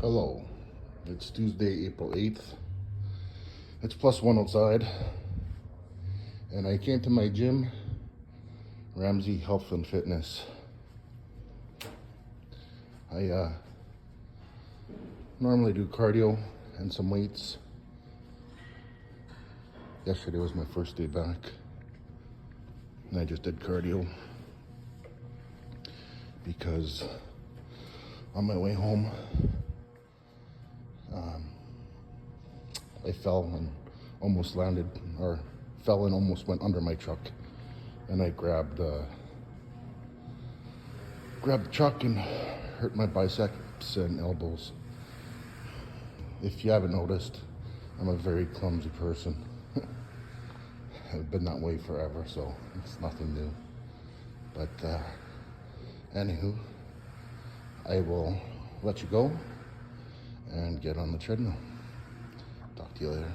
Hello, it's Tuesday, April 8th. It's +1 outside, and I came to my gym, Ramsey Health and Fitness. I normally do cardio and some weights. Yesterday was my first day back, and I just did cardio because on my way home, I fell and almost landed, or fell and almost went under my truck. And I grabbed the truck and hurt my biceps and elbows. If you haven't noticed, I'm a very clumsy person. I've been that way forever, so it's nothing new. But anywho, I will let you go and get on the treadmill. Talk to you later.